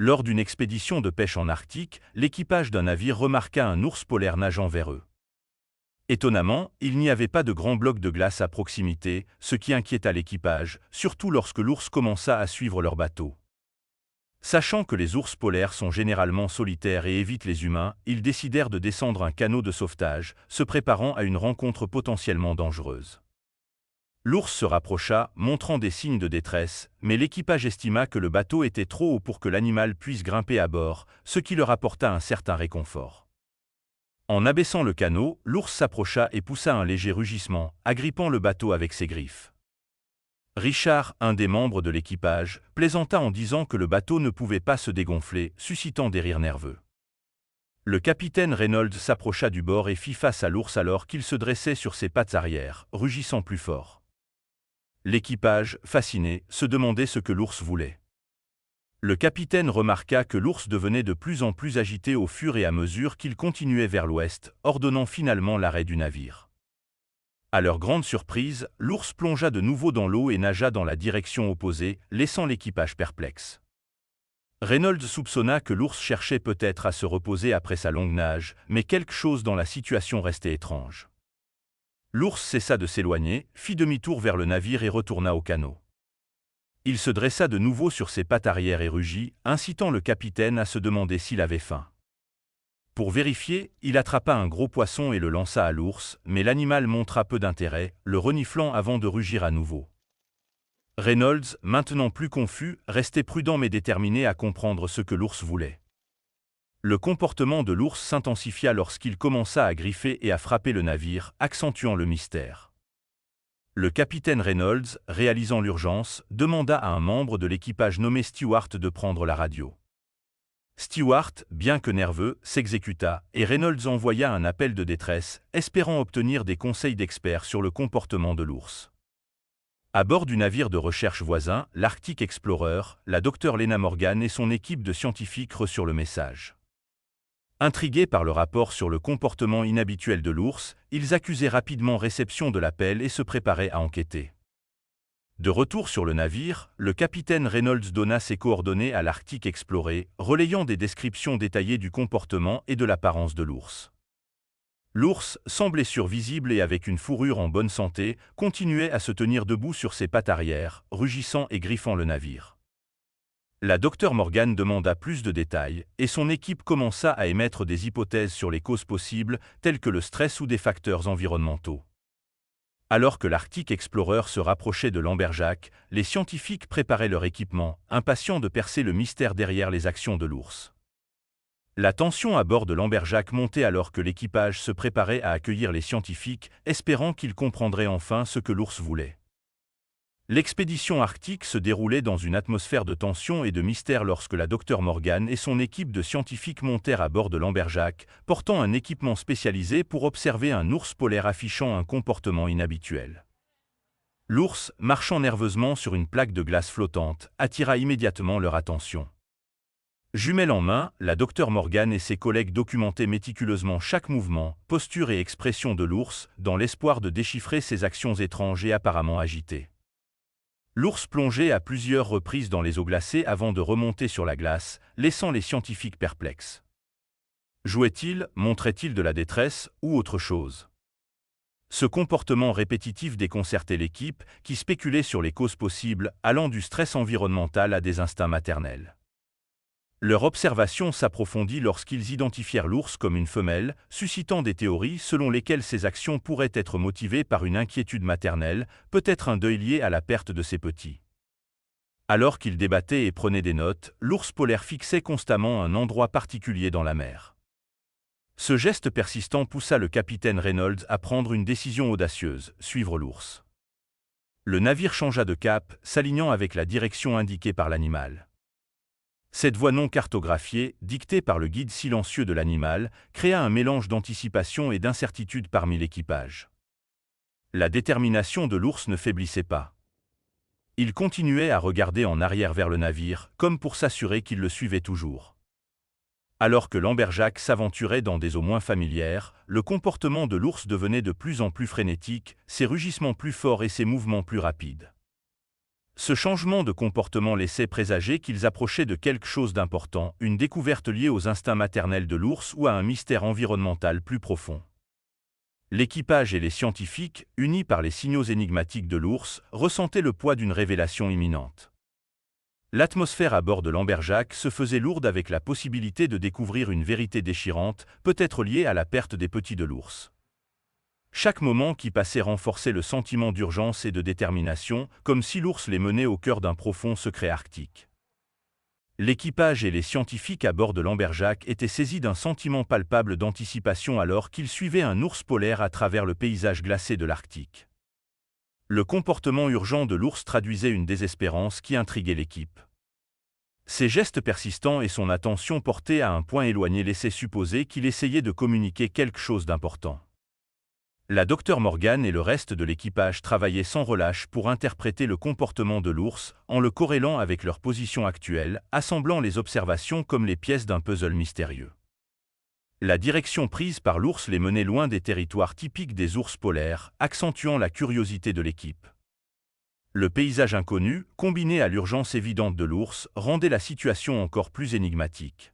Lors d'une expédition de pêche en Arctique, l'équipage d'un navire remarqua un ours polaire nageant vers eux. Étonnamment, il n'y avait pas de grands blocs de glace à proximité, ce qui inquiéta l'équipage, surtout lorsque l'ours commença à suivre leur bateau. Sachant que les ours polaires sont généralement solitaires et évitent les humains, ils décidèrent de descendre un canot de sauvetage, se préparant à une rencontre potentiellement dangereuse. L'ours se rapprocha, montrant des signes de détresse, mais l'équipage estima que le bateau était trop haut pour que l'animal puisse grimper à bord, ce qui leur apporta un certain réconfort. En abaissant le canot, l'ours s'approcha et poussa un léger rugissement, agrippant le bateau avec ses griffes. Richard, un des membres de l'équipage, plaisanta en disant que le bateau ne pouvait pas se dégonfler, suscitant des rires nerveux. Le capitaine Reynolds s'approcha du bord et fit face à l'ours alors qu'il se dressait sur ses pattes arrière, rugissant plus fort. L'équipage, fasciné, se demandait ce que l'ours voulait. Le capitaine remarqua que l'ours devenait de plus en plus agité au fur et à mesure qu'il continuait vers l'ouest, ordonnant finalement l'arrêt du navire. À leur grande surprise, l'ours plongea de nouveau dans l'eau et nagea dans la direction opposée, laissant l'équipage perplexe. Reynolds soupçonna que l'ours cherchait peut-être à se reposer après sa longue nage, mais quelque chose dans la situation restait étrange. L'ours cessa de s'éloigner, fit demi-tour vers le navire et retourna au canot. Il se dressa de nouveau sur ses pattes arrière et rugit, incitant le capitaine à se demander s'il avait faim. Pour vérifier, il attrapa un gros poisson et le lança à l'ours, mais l'animal montra peu d'intérêt, le reniflant avant de rugir à nouveau. Reynolds, maintenant plus confus, restait prudent mais déterminé à comprendre ce que l'ours voulait. Le comportement de l'ours s'intensifia lorsqu'il commença à griffer et à frapper le navire, accentuant le mystère. Le capitaine Reynolds, réalisant l'urgence, demanda à un membre de l'équipage nommé Stewart de prendre la radio. Stewart, bien que nerveux, s'exécuta, et Reynolds envoya un appel de détresse, espérant obtenir des conseils d'experts sur le comportement de l'ours. À bord du navire de recherche voisin, l'Arctic Explorer, la docteure Lena Morgan et son équipe de scientifiques reçurent le message. Intrigués par le rapport sur le comportement inhabituel de l'ours, ils accusaient rapidement réception de l'appel et se préparaient à enquêter. De retour sur le navire, le capitaine Reynolds donna ses coordonnées à l'Arctic Explorer, relayant des descriptions détaillées du comportement et de l'apparence de l'ours. L'ours, sans blessure visible et avec une fourrure en bonne santé, continuait à se tenir debout sur ses pattes arrière, rugissant et griffant le navire. La docteure Morgan demanda plus de détails, et son équipe commença à émettre des hypothèses sur les causes possibles, telles que le stress ou des facteurs environnementaux. Alors que l'Arctic Explorer se rapprochait de l'Amberjack, les scientifiques préparaient leur équipement, impatients de percer le mystère derrière les actions de l'ours. La tension à bord de l'Amberjack montait alors que l'équipage se préparait à accueillir les scientifiques, espérant qu'ils comprendraient enfin ce que l'ours voulait. L'expédition arctique se déroulait dans une atmosphère de tension et de mystère lorsque la docteure Morgan et son équipe de scientifiques montèrent à bord de l'Amberjack, portant un équipement spécialisé pour observer un ours polaire affichant un comportement inhabituel. L'ours, marchant nerveusement sur une plaque de glace flottante, attira immédiatement leur attention. Jumelle en main, la docteure Morgan et ses collègues documentaient méticuleusement chaque mouvement, posture et expression de l'ours, dans l'espoir de déchiffrer ses actions étranges et apparemment agitées. L'ours plongeait à plusieurs reprises dans les eaux glacées avant de remonter sur la glace, laissant les scientifiques perplexes. Jouait-il, montrait-il de la détresse, ou autre chose? Ce comportement répétitif déconcertait l'équipe, qui spéculait sur les causes possibles, allant du stress environnemental à des instincts maternels. Leur observation s'approfondit lorsqu'ils identifièrent l'ours comme une femelle, suscitant des théories selon lesquelles ses actions pourraient être motivées par une inquiétude maternelle, peut-être un deuil lié à la perte de ses petits. Alors qu'ils débattaient et prenaient des notes, l'ours polaire fixait constamment un endroit particulier dans la mer. Ce geste persistant poussa le capitaine Reynolds à prendre une décision audacieuse, suivre l'ours. Le navire changea de cap, s'alignant avec la direction indiquée par l'animal. Cette voie non cartographiée, dictée par le guide silencieux de l'animal, créa un mélange d'anticipation et d'incertitude parmi l'équipage. La détermination de l'ours ne faiblissait pas. Il continuait à regarder en arrière vers le navire, comme pour s'assurer qu'il le suivait toujours. Alors que l'Amberjack s'aventurait dans des eaux moins familières, le comportement de l'ours devenait de plus en plus frénétique, ses rugissements plus forts et ses mouvements plus rapides. Ce changement de comportement laissait présager qu'ils approchaient de quelque chose d'important, une découverte liée aux instincts maternels de l'ours ou à un mystère environnemental plus profond. L'équipage et les scientifiques, unis par les signaux énigmatiques de l'ours, ressentaient le poids d'une révélation imminente. L'atmosphère à bord de l'Amberjack se faisait lourde avec la possibilité de découvrir une vérité déchirante, peut-être liée à la perte des petits de l'ours. Chaque moment qui passait renforçait le sentiment d'urgence et de détermination, comme si l'ours les menait au cœur d'un profond secret arctique. L'équipage et les scientifiques à bord de l'Amberjack étaient saisis d'un sentiment palpable d'anticipation alors qu'ils suivaient un ours polaire à travers le paysage glacé de l'Arctique. Le comportement urgent de l'ours traduisait une désespérance qui intriguait l'équipe. Ses gestes persistants et son attention portée à un point éloigné laissaient supposer qu'il essayait de communiquer quelque chose d'important. La Dr Morgan et le reste de l'équipage travaillaient sans relâche pour interpréter le comportement de l'ours en le corrélant avec leur position actuelle, assemblant les observations comme les pièces d'un puzzle mystérieux. La direction prise par l'ours les menait loin des territoires typiques des ours polaires, accentuant la curiosité de l'équipe. Le paysage inconnu, combiné à l'urgence évidente de l'ours, rendait la situation encore plus énigmatique.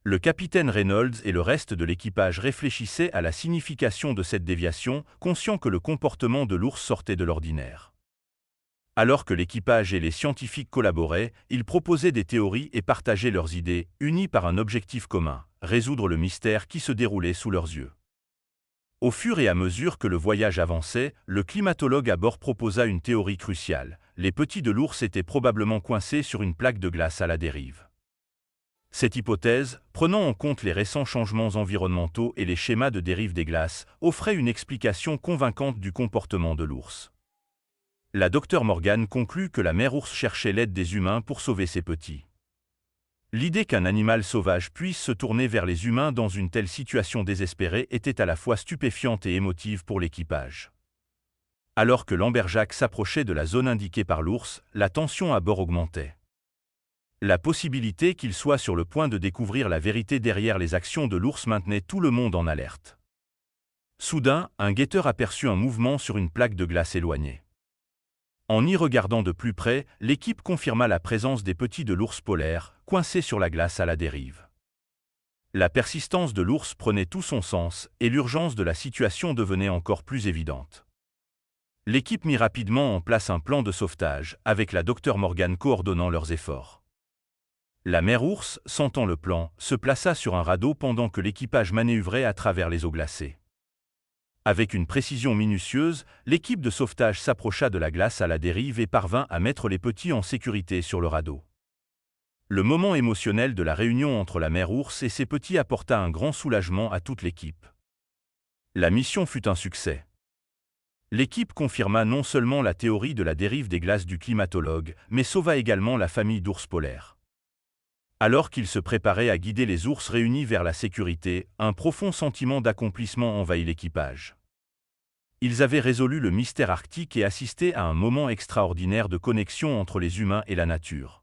Le capitaine Reynolds et le reste de l'équipage réfléchissaient à la signification de cette déviation, conscients que le comportement de l'ours sortait de l'ordinaire. Alors que l'équipage et les scientifiques collaboraient, ils proposaient des théories et partageaient leurs idées, unis par un objectif commun, résoudre le mystère qui se déroulait sous leurs yeux. Au fur et à mesure que le voyage avançait, le climatologue à bord proposa une théorie cruciale. Les petits de l'ours étaient probablement coincés sur une plaque de glace à la dérive. Cette hypothèse, prenant en compte les récents changements environnementaux et les schémas de dérive des glaces, offrait une explication convaincante du comportement de l'ours. La Dr Morgan conclut que la mère ours cherchait l'aide des humains pour sauver ses petits. L'idée qu'un animal sauvage puisse se tourner vers les humains dans une telle situation désespérée était à la fois stupéfiante et émotive pour l'équipage. Alors que l'Amberjack s'approchait de la zone indiquée par l'ours, la tension à bord augmentait. La possibilité qu'il soit sur le point de découvrir la vérité derrière les actions de l'ours maintenait tout le monde en alerte. Soudain, un guetteur aperçut un mouvement sur une plaque de glace éloignée. En y regardant de plus près, l'équipe confirma la présence des petits de l'ours polaire, coincés sur la glace à la dérive. La persistance de l'ours prenait tout son sens, et l'urgence de la situation devenait encore plus évidente. L'équipe mit rapidement en place un plan de sauvetage, avec la Dr Morgan coordonnant leurs efforts. La mère ours, sentant le plan, se plaça sur un radeau pendant que l'équipage manœuvrait à travers les eaux glacées. Avec une précision minutieuse, l'équipe de sauvetage s'approcha de la glace à la dérive et parvint à mettre les petits en sécurité sur le radeau. Le moment émotionnel de la réunion entre la mère ours et ses petits apporta un grand soulagement à toute l'équipe. La mission fut un succès. L'équipe confirma non seulement la théorie de la dérive des glaces du climatologue, mais sauva également la famille d'ours polaires. Alors qu'ils se préparaient à guider les ours réunis vers la sécurité, un profond sentiment d'accomplissement envahit l'équipage. Ils avaient résolu le mystère arctique et assisté à un moment extraordinaire de connexion entre les humains et la nature.